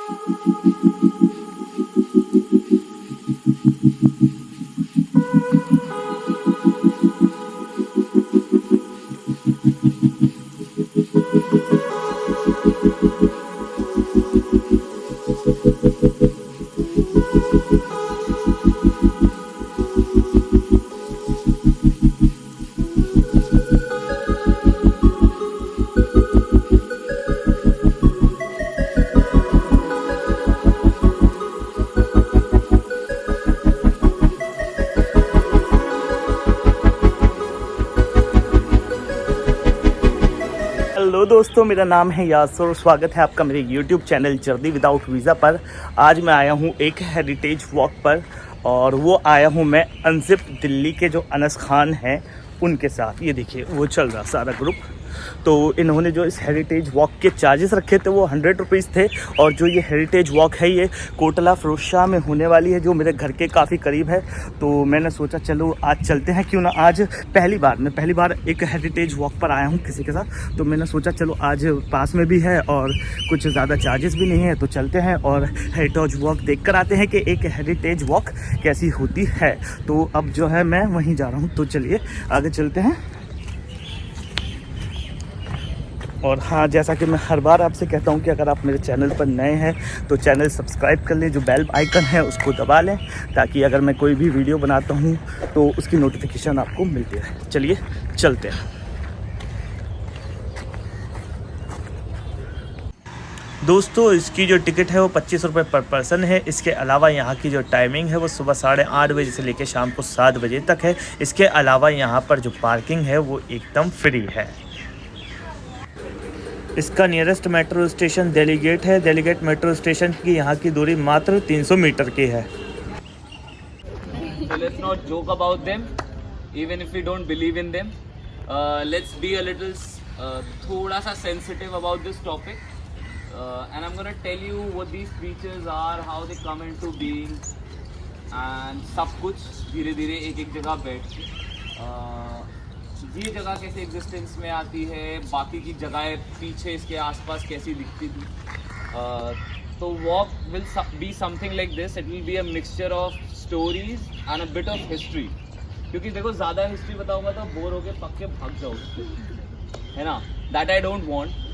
Hello दोस्तों, मेरा नाम है यासर। स्वागत है आपका मेरे YouTube channel journey without visa पर। आज मैं आया हूँ एक हेरिटेज वॉक पर और वो आया हूँ मैं अनजिप दिल्ली के जो अनस खान हैं उनके साथ। ये देखिए वो चल रहा सारा ग्रुप। तो इन्होंने जो इस हेरिटेज वॉक के चार्जेस रखे थे वो 100 रुपीज़ थे। और जो ये हेरिटेज वॉक है ये कोटला फिरोजशाह में होने वाली है, जो मेरे घर के काफ़ी करीब है। तो मैंने सोचा चलो आज चलते हैं, क्यों ना। आज पहली बार एक हेरिटेज वॉक पर आया हूँ किसी के साथ। तो मैंने सोचा चलो आज पास में भी है और कुछ ज़्यादा चार्जेस भी नहीं है, तो चलते हैं और हेरिटेज वॉक देख कर आते हैं कि एक हेरिटेज वॉक कैसी होती है। तो अब जो है मैं वहीं जा रहा हूँ, तो चलिए आगे चलते हैं। और हाँ, जैसा कि मैं हर बार आपसे कहता हूँ कि अगर आप मेरे चैनल पर नए हैं तो चैनल सब्सक्राइब कर लें, जो बेल आइकन है उसको दबा लें, ताकि अगर मैं कोई भी वीडियो बनाता हूँ तो उसकी नोटिफिकेशन आपको मिलती रहे। चलिए चलते हैं। दोस्तों, इसकी जो टिकट है वो 25 रुपये पर पर्सन है। इसके अलावा यहाँ की जो टाइमिंग है वो सुबह 8:30 बजे से लेकर शाम को 7 बजे तक है। इसके अलावा यहाँ पर जो पार्किंग है वो एकदम फ्री है। इसका nearest metro station Delhi Gate है। दिल्ली गेट मेट्रो स्टेशन की यहाँ की दूरी मात्र 300 मीटर की है। So let's not joke about them, even if we don't believe in them. Let's be a little थोड़ा सा sensitive about this topic. And I'm gonna tell you what these creatures are, how they come into being, and सब कुछ धीरे धीरे एक एक जगह बैठ के ये जगह कैसे एग्जिस्टेंस में आती है, बाकी की जगहें पीछे इसके आसपास कैसी दिखती थी। तो walk will be something like this. It will be a mixture of stories and a bit of history, क्योंकि देखो ज़्यादा हिस्ट्री बताऊंगा तो बोर होके पक्के भाग जाओगे, है ना। That I don't want.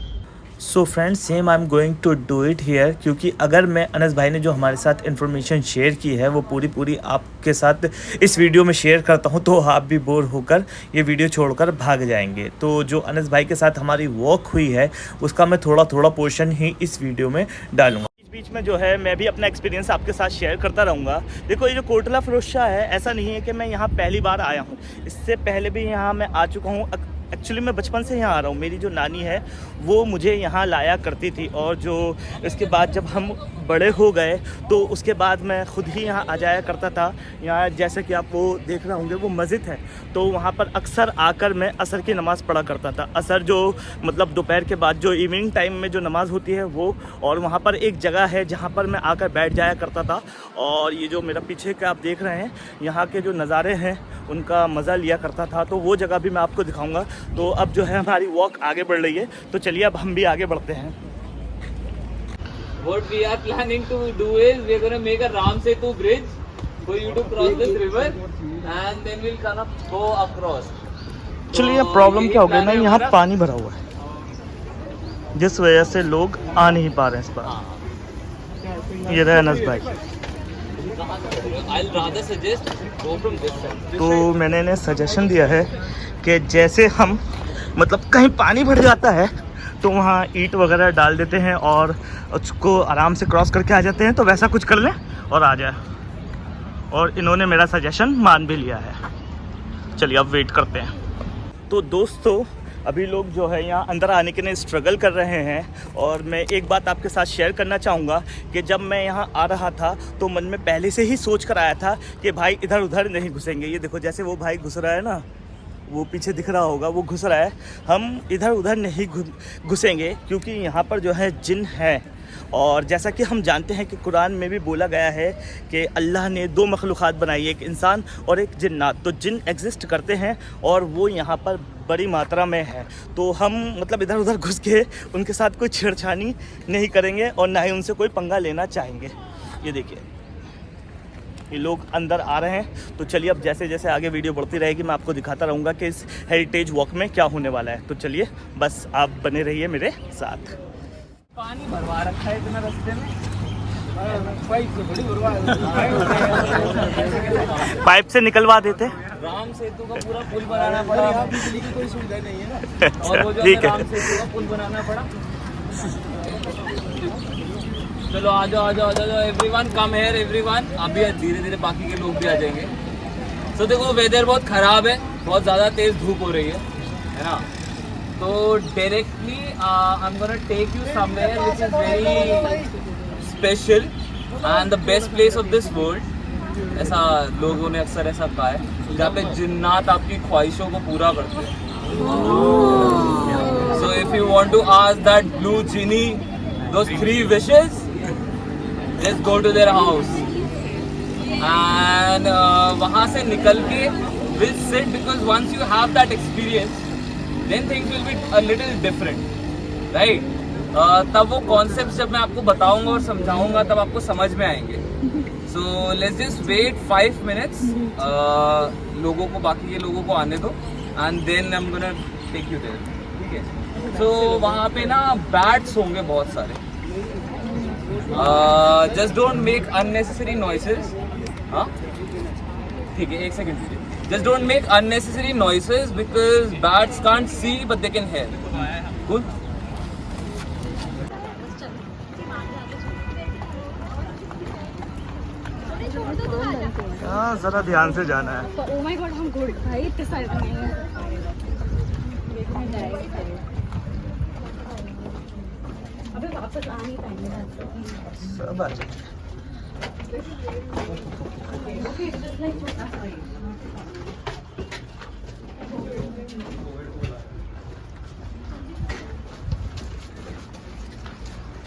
So friends, same I am going to do it here, क्योंकि अगर मैं अनस भाई ने जो हमारे साथ इन्फॉर्मेशन शेयर की है वो पूरी आपके साथ इस वीडियो में शेयर करता हूँ तो आप भी बोर होकर ये वीडियो छोड़कर भाग जाएंगे। तो जो अनस भाई के साथ हमारी वॉक हुई है उसका मैं थोड़ा पोर्शन ही इस वीडियो में डालूंगा। बीच में जो है मैं भी अपना एक्सपीरियंस आपके साथ शेयर करता रहूँगा। देखो, ये जो कोटला फिरोजशाह है, ऐसा नहीं है कि मैं यहाँ पहली बार आया हूँ। इससे पहले भी यहाँ मैं आ चुका हूँ। एक्चुअली मैं बचपन से यहाँ आ रहा हूँ। मेरी जो नानी है वो मुझे यहाँ लाया करती थी, और जो इसके बाद जब हम बड़े हो गए तो उसके बाद मैं ख़ुद ही यहाँ आ जाया करता था। यहाँ जैसे कि आप वो देख रहे होंगे वो मस्जिद है, तो वहाँ पर अक्सर आकर मैं असर की नमाज़ पढ़ा करता था। असर जो मतलब दोपहर के बाद जो इवनिंग टाइम में जो नमाज़ होती है वो। और वहाँ पर एक जगह है जहाँ पर मैं आकर बैठ जाया करता था। और ये जो मेरा पीछे का आप देख रहे हैं, यहाँ के जो नज़ारे हैं उनका मज़ा लिया करता था। तो वो जगह भी मैं आपको दिखाऊंगा। तो अब जो है हमारी वॉक आगे बढ़ रही है, तो चलिए अब हम भी आगे बढ़ते हैं। What we are planning to do is we're gonna make a Ram Setu bridge for you to cross this river, and then we'll kind of go across. चलिए, अब प्रॉब्लम क्या हो गई ना, यहाँ पानी भरा हुआ है जिस वजह से लोग आ नहीं पा रहे हैं इस बार। ये रहे अनस भाई। I'll rather suggest go from this side. तो मैंने इन्हें सजेशन दिया है कि जैसे हम मतलब कहीं पानी भर जाता है तो वहाँ ईंट वगैरह डाल देते हैं और उसको आराम से क्रॉस करके आ जाते हैं, तो वैसा कुछ कर लें और आ जाए। और इन्होंने मेरा सजेशन मान भी लिया है। चलिए अब वेट करते हैं। तो दोस्तों, अभी लोग जो है यहाँ अंदर आने के लिए स्ट्रगल कर रहे हैं। और मैं एक बात आपके साथ शेयर करना चाहूँगा कि जब मैं यहाँ आ रहा था तो मन में पहले से ही सोच कर आया था कि भाई इधर उधर नहीं घुसेंगे। ये देखो, जैसे वो भाई घुस रहा है ना, वो पीछे दिख रहा होगा, वो घुस रहा है। हम इधर उधर नहीं घुसेंगे, क्योंकि यहाँ पर जो है जिन है और जैसा कि हम जानते हैं कि कुरान में भी बोला गया है कि अल्लाह ने 2 मखलूक़ात बनाई, एक इंसान और एक जिन्नात। तो जिन एग्जिस्ट करते हैं और वो यहाँ पर बड़ी मात्रा में है, तो हम मतलब इधर उधर घुस के उनके साथ कोई छेड़छानी नहीं करेंगे और ना ही उनसे कोई पंगा लेना चाहेंगे। ये देखिए ये लोग अंदर आ रहे हैं। तो चलिए अब जैसे जैसे आगे वीडियो बढ़ती रहेगी मैं आपको दिखाता रहूँगा कि इस हेरिटेज वॉक में क्या होने वाला है। तो चलिए बस आप बने रहिए मेरे साथ। पानी भरवा रखा है इतना रास्ते में, पाइप से निकलवा देते। राम सेतु का पूरा पुल बनाना पड़ा, यहाँ बिजली की कोई सुविधा नहीं है ना, और वो जो ठीक है। राम सेतु का पुल बनाना पड़ा। चलो आ जाओ आ जाओ आ जाओ, एवरीवन कम हियर एवरीवन। अभी धीरे धीरे बाकी के लोग भी आ जाएंगे। तो देखो वेदर बहुत ख़राब है, बहुत ज़्यादा तेज़ धूप हो रही है ना। तो directly I am gonna take you somewhere which is very special and the best place of this world. ऐसा लोगों ने अक्सर ऐसा कहा है, जहाँ पे जिन्नात आपकी ख्वाहिशों को पूरा करते हैं। So if you want to ask that blue genie those 3 wishes, just go to their house and वहाँ से निकल के will sit, because once you have that experience then things will be a little different, right? तब वो concepts जब मैं आपको बताऊंगा और समझाऊंगा तब आपको समझ में आएंगे। So let's just wait 5 minutes, लोगों को बाकी के लोगों को आने दो and then I'm gonna take you there, ठीक है? So वहाँ पे ना बैट्स होंगे बहुत सारे। Just don't make unnecessary noises. हाँ ठीक है, एक सेकेंड दीजिए। Just don't make unnecessary noises because bats can't see but they can hear. Good. हाँ जरा ध्यान से जाना है। ओह माय गॉड, हम घोड़ भाई इतने सारे तो नहीं है। अबे वापस आ नहीं पाएंगे ना सब आ जाए।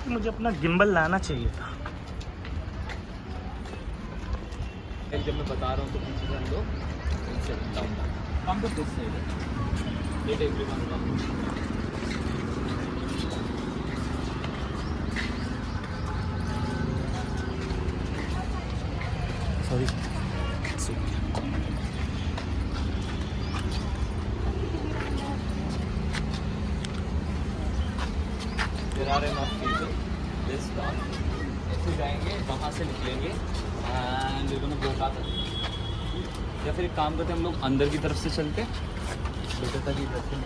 मुझे अपना गिम्बल लाना चाहिए था। जब मैं बता रहा हूँ तो पीछे से हम लोग come to this side, let everyone come. Sorry. There are enough people. Let's start. ऐसे जाएंगे, वहाँ से निकलेंगे and we're gonna go back. या फिर एक काम करते हम लोग अंदर की तरफ से चलते बेटर तक ही करते हैं।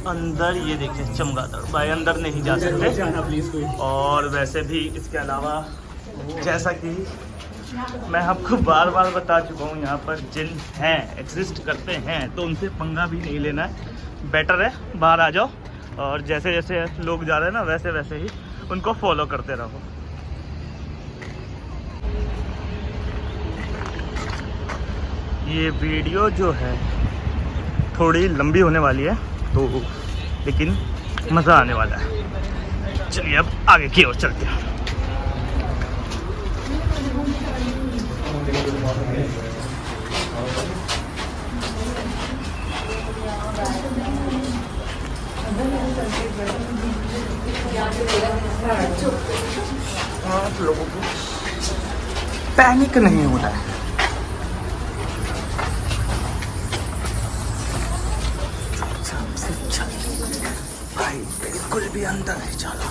अंदर ये देखिए चमगादड़ भाई अंदर नहीं जा सकते। और वैसे भी इसके अलावा जैसा कि मैं आपको बार बार बता चुका हूँ, यहाँ पर जिन हैं एग्जिस्ट करते हैं तो उनसे पंगा भी नहीं लेना है। बेटर है बाहर आ जाओ और जैसे जैसे लोग जा रहे हैं ना वैसे वैसे ही उनको फॉलो करते रहो। ये वीडियो जो है थोड़ी लंबी होने वाली है तो लेकिन मज़ा आने वाला है। चलिए अब आगे की ओर चलते हैं। आप लोगों को पैनिक नहीं होना है। भाई बिल्कुल भी अंदर नहीं चला।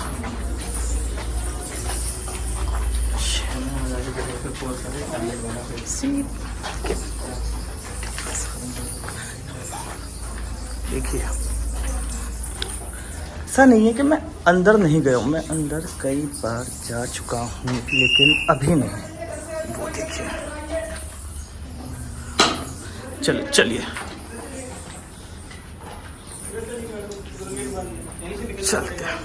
देखिए ऐसा नहीं है कि मैं अंदर नहीं गया हूँ, मैं अंदर कई बार जा चुका हूँ लेकिन अभी नहीं। वो देखिए चलिए चलिए चलते हैं।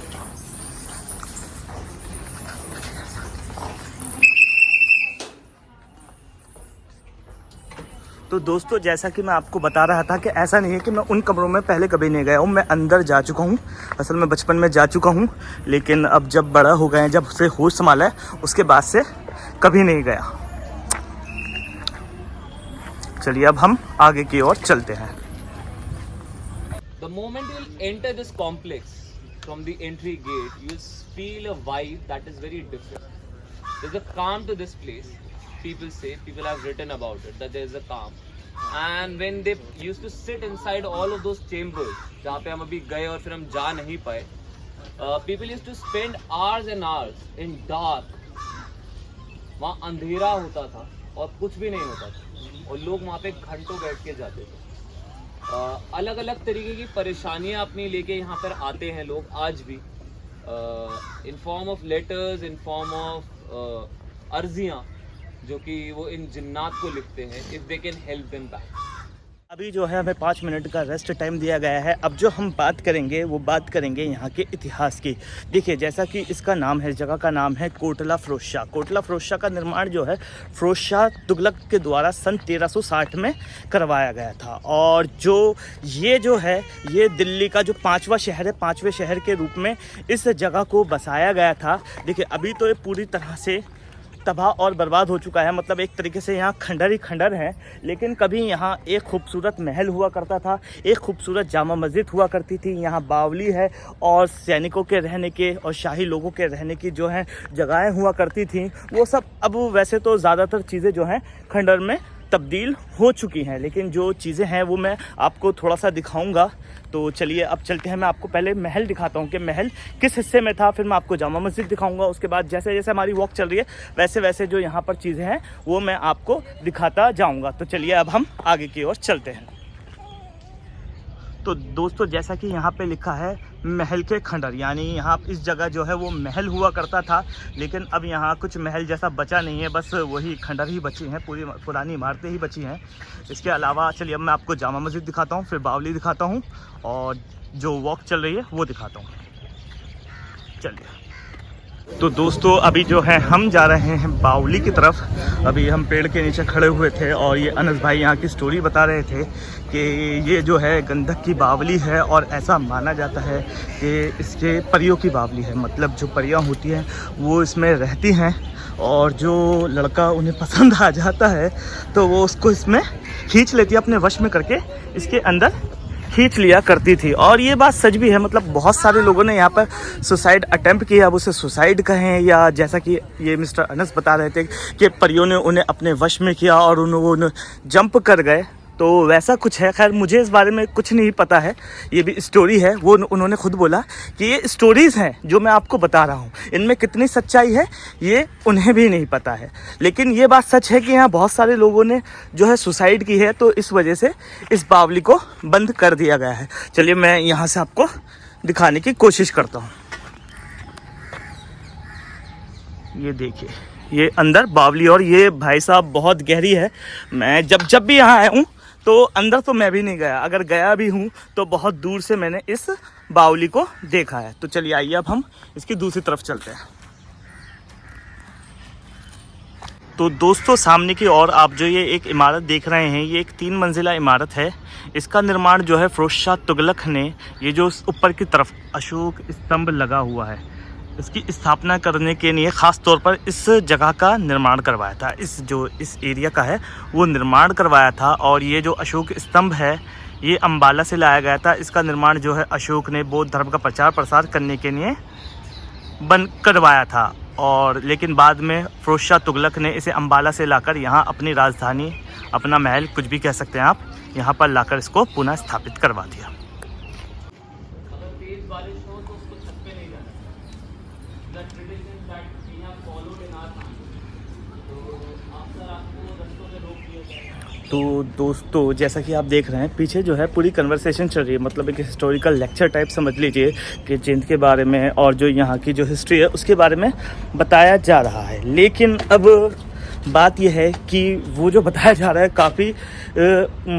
तो दोस्तों जैसा कि मैं आपको बता रहा था कि ऐसा नहीं है कि मैं उन कमरों में पहले कभी नहीं गया हूँ, मैं अंदर जा चुका हूँ। असल में बचपन में जा चुका हूँ, लेकिन अब जब बड़ा हो गए हैं, जब से होश संभाला है, उसके बाद से कभी नहीं गया। चलिए अब हम आगे की ओर चलते हैं। The moment you'll enter this complex from the entry gate, you'll feel a vibe that is very different. There's a calm to this place. People have written about it that there's a calm. And when they used to sit inside all of those chambers, जहाँ पे हम अभी गए और फिर हम जा नहीं पाए, people used to spend hours and hours in dark. वहाँ अंधेरा होता था और कुछ भी नहीं होता था, और लोग वहाँ पे घंटों बैठ के जाते थे। अलग अलग तरीके की परेशानियां अपनी लेके यहाँ पर आते हैं लोग आज भी, in form of letters, in form of अर्जियाँ, जो कि वो इन जिन्नात को लिखते हैं, if they can help them back. अभी जो है हमें 5 मिनट का रेस्ट टाइम दिया गया है। अब जो हम बात करेंगे वो बात करेंगे यहाँ के इतिहास की। देखिए जैसा कि इसका नाम है, जगह का नाम है कोटला फिरोज शाह। कोटला फिरोज शाह का निर्माण जो है फिरोज शाह तुगलक के द्वारा सन 1360 में करवाया गया था। और ये जो है ये दिल्ली का जो 5वां शहर है, 5वें शहर के रूप में इस जगह को बसाया गया था। देखिए अभी तो ये पूरी तरह से तबाह और बर्बाद हो चुका है, मतलब एक तरीके से यहाँ खंडर ही खंडर है। लेकिन कभी यहाँ एक खूबसूरत महल हुआ करता था, एक खूबसूरत जामा मस्जिद हुआ करती थी, यहाँ बावली है और सैनिकों के रहने के और शाही लोगों के रहने की जो है जगहें हुआ करती थी। वो सब अब वैसे तो ज़्यादातर चीज़ें जो हैं खंडर में तब्दील हो चुकी हैं, लेकिन जो चीज़ें हैं वो मैं आपको थोड़ा सा दिखाऊंगा। तो चलिए अब चलते हैं। मैं आपको पहले महल दिखाता हूँ कि महल किस हिस्से में था, फिर मैं आपको जामा मस्जिद दिखाऊंगा। उसके बाद जैसे जैसे हमारी वॉक चल रही है वैसे वैसे जो यहाँ पर चीज़ें हैं वो मैं आपको दिखाता जाऊँगा। तो चलिए अब हम आगे की ओर चलते हैं। तो दोस्तों जैसा कि यहाँ पे लिखा है महल के खंडर, यानी यहाँ इस जगह जो है वो महल हुआ करता था, लेकिन अब यहाँ कुछ महल जैसा बचा नहीं है, बस वही खंडर ही बची हैं, पूरी पुरानी इमारतें ही बची हैं। इसके अलावा चलिए अब मैं आपको जामा मस्जिद दिखाता हूँ, फिर बावली दिखाता हूँ और जो वॉक चल रही है वो दिखाता हूँ। चलिए तो दोस्तों अभी जो है हम जा रहे हैं बावली की तरफ। अभी हम पेड़ के नीचे खड़े हुए थे और ये अनस भाई यहाँ की स्टोरी बता रहे थे कि ये जो है गंधक की बावली है और ऐसा माना जाता है कि इसके परियों की बावली है, मतलब जो परियां होती हैं वो इसमें रहती हैं और जो लड़का उन्हें पसंद आ जाता है तो वो उसको इसमें खींच लेती है, अपने वश में करके इसके अंदर खींच लिया करती थी। और ये बात सच भी है, मतलब बहुत सारे लोगों ने यहाँ पर सुसाइड अटेम्प्ट किया, अब उसे सुसाइड कहें या जैसा कि ये मिस्टर अनस बता रहे थे कि परियों ने उन्हें अपने वश में किया और उन्होंने जंप कर गए, तो वैसा कुछ है। खैर मुझे इस बारे में कुछ नहीं पता है, ये भी स्टोरी है। वो उन्होंने खुद बोला कि ये स्टोरीज़ हैं जो मैं आपको बता रहा हूँ, इनमें कितनी सच्चाई है ये उन्हें भी नहीं पता है। लेकिन ये बात सच है कि यहाँ बहुत सारे लोगों ने जो है सुसाइड की है, तो इस वजह से इस बावली को बंद कर दिया गया है। चलिए मैं यहाँ से आपको दिखाने की कोशिश करता हूँ। ये देखिए ये अंदर बावली, और ये भाई साहब बहुत गहरी है। मैं जब भी यहाँ आया हूँ तो अंदर तो मैं भी नहीं गया, अगर गया भी हूँ तो बहुत दूर से मैंने इस बावली को देखा है। तो चलिए आइए अब हम इसकी दूसरी तरफ चलते हैं। तो दोस्तों सामने की ओर आप जो ये एक इमारत देख रहे हैं, ये एक 3 मंजिला इमारत है। इसका निर्माण जो है फिरोज शाह तुगलक ने, ये जो ऊपर की तरफ अशोक स्तंभ लगा हुआ है, इसकी स्थापना करने के लिए ख़ास तौर पर इस जगह का निर्माण करवाया था। इस एरिया का है वो निर्माण करवाया था। और ये जो अशोक स्तंभ है ये अंबाला से लाया गया था। इसका निर्माण जो है अशोक ने बौद्ध धर्म का प्रचार प्रसार करने के लिए करवाया था, और लेकिन बाद में फिरोज शाह तुगलक ने इसे अंबाला से लाकर यहाँ अपनी राजधानी, अपना महल, कुछ भी कह सकते हैं आप, यहाँ पर लाकर इसको पुनः स्थापित करवा दिया। तो दोस्तों जैसा कि आप देख रहे हैं पीछे जो है पूरी कन्वर्सेशन चल रही है, मतलब एक हिस्टोरिकल लेक्चर टाइप समझ लीजिए कि जिंद के बारे में और जो यहाँ की जो हिस्ट्री है उसके बारे में बताया जा रहा है। लेकिन अब बात यह है कि वो जो बताया जा रहा है काफ़ी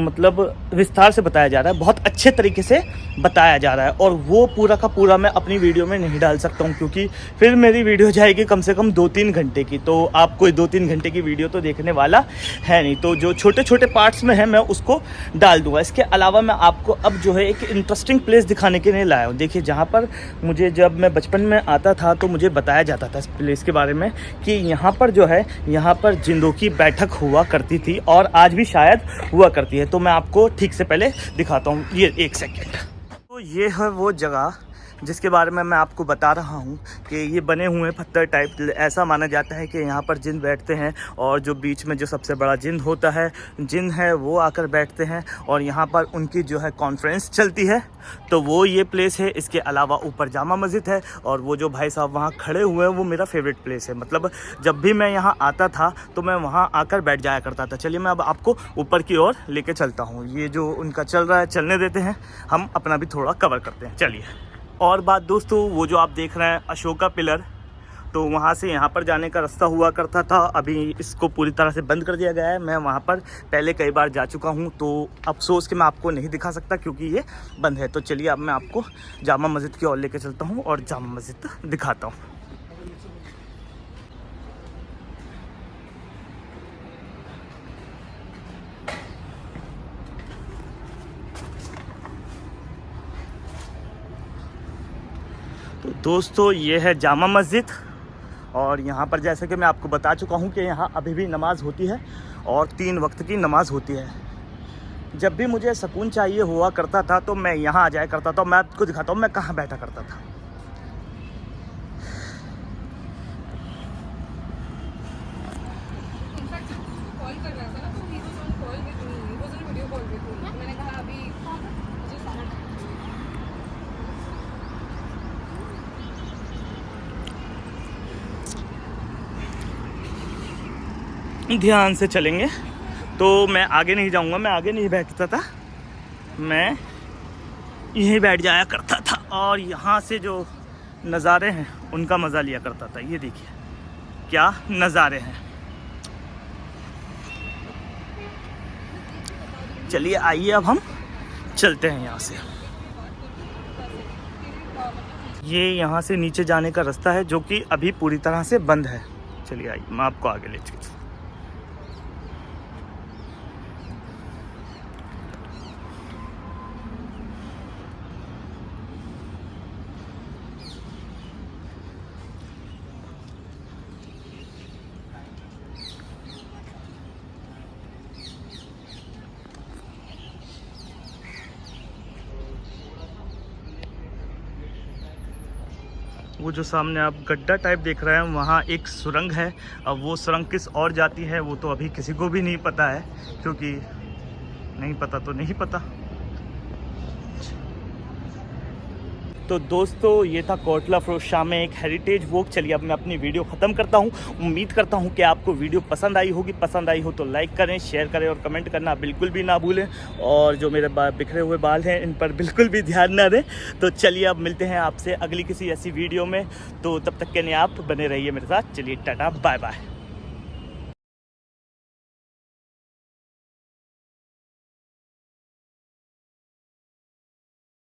मतलब विस्तार से बताया जा रहा है, बहुत अच्छे तरीके से बताया जा रहा है, और वो पूरा का पूरा मैं अपनी वीडियो में नहीं डाल सकता हूँ क्योंकि फिर मेरी वीडियो जाएगी कम से कम 2-3 घंटे की, तो आप कोई 2-3 घंटे की वीडियो तो देखने वाला है नहीं, तो जो छोटे छोटे पार्ट्स में है मैं उसको डाल दूँगा। इसके अलावा मैं आपको अब जो है एक इंटरेस्टिंग प्लेस दिखाने के लिए लाया हूँ। देखिए, जहाँ पर मुझे जब मैं बचपन में आता था तो मुझे बताया जाता था इस प्लेस के बारे में कि यहाँ पर जो है, यहाँ पर जिंदों की बैठक हुआ करती थी और आज भी शायद हुआ करती है। तो मैं आपको ठीक से पहले दिखाता हूँ, ये 1 सेकेंड। तो ये है वो जगह जिसके बारे में मैं आपको बता रहा हूँ कि ये बने हुए पत्थर टाइप, ऐसा माना जाता है कि यहाँ पर जिन बैठते हैं और जो बीच में जो सबसे बड़ा जिन होता है, जिन है वो आकर बैठते हैं और यहाँ पर उनकी जो है कॉन्फ्रेंस चलती है। तो वो ये प्लेस है। इसके अलावा ऊपर जामा मस्जिद है और वो जो भाई साहब वहाँ खड़े हुए हैं वो मेरा फेवरेट प्लेस है। मतलब जब भी मैं यहाँ आता था तो मैं वहाँ आकर बैठ जाया करता था। चलिए मैं अब आपको ऊपर की ओर लेके चलता हूँ। ये जो उनका चल रहा है चलने देते हैं, हम अपना भी थोड़ा कवर करते हैं। चलिए। और बात दोस्तों, वो जो आप देख रहे हैं अशोका पिलर, तो वहाँ से यहाँ पर जाने का रास्ता हुआ करता था। अभी इसको पूरी तरह से बंद कर दिया गया है। मैं वहाँ पर पहले कई बार जा चुका हूँ, तो अफसोस कि मैं आपको नहीं दिखा सकता क्योंकि ये बंद है। तो चलिए अब मैं आपको जामा मस्जिद की ओर लेके चलता हूँ और जामा मस्जिद दिखाता हूँ। तो दोस्तों, ये है जामा मस्जिद और यहाँ पर जैसे कि मैं आपको बता चुका हूँ कि यहाँ अभी भी नमाज़ होती है और 3 वक्त की नमाज़ होती है। जब भी मुझे सुकून चाहिए हुआ करता था तो मैं यहाँ आ जाया करता था। मैं आपको दिखाता हूँ मैं कहाँ बैठा करता था। ध्यान से चलेंगे तो मैं आगे नहीं जाऊंगा। मैं आगे नहीं बैठता था, मैं यहीं बैठ जाया करता था और यहाँ से जो नज़ारे हैं उनका मज़ा लिया करता था। ये देखिए क्या नज़ारे हैं। चलिए आइए अब हम चलते हैं यहाँ से। ये यहाँ से नीचे जाने का रास्ता है जो कि अभी पूरी तरह से बंद है। चलिए आइए, मैं आपको आगे ले चलूँ। वो जो सामने आप गड्ढा टाइप देख रहे हैं वहाँ एक सुरंग है। अब वो सुरंग किस ओर जाती है वो तो अभी किसी को भी नहीं पता है, क्योंकि नहीं पता तो नहीं पता। तो दोस्तों, ये था कोटला फिरोज शाह में एक हेरिटेज वॉक। चलिए अब मैं अपनी वीडियो ख़त्म करता हूँ। उम्मीद करता हूँ कि आपको वीडियो पसंद आई होगी। पसंद आई हो तो लाइक करें, शेयर करें और कमेंट करना बिल्कुल भी ना भूलें। और जो मेरे बिखरे हुए बाल हैं इन पर बिल्कुल भी ध्यान ना दें। तो चलिए अब मिलते हैं आपसे अगली किसी ऐसी वीडियो में। तो तब तक के लिए आप बने रहिए मेरे साथ। चलिए टाटा बाय बाय।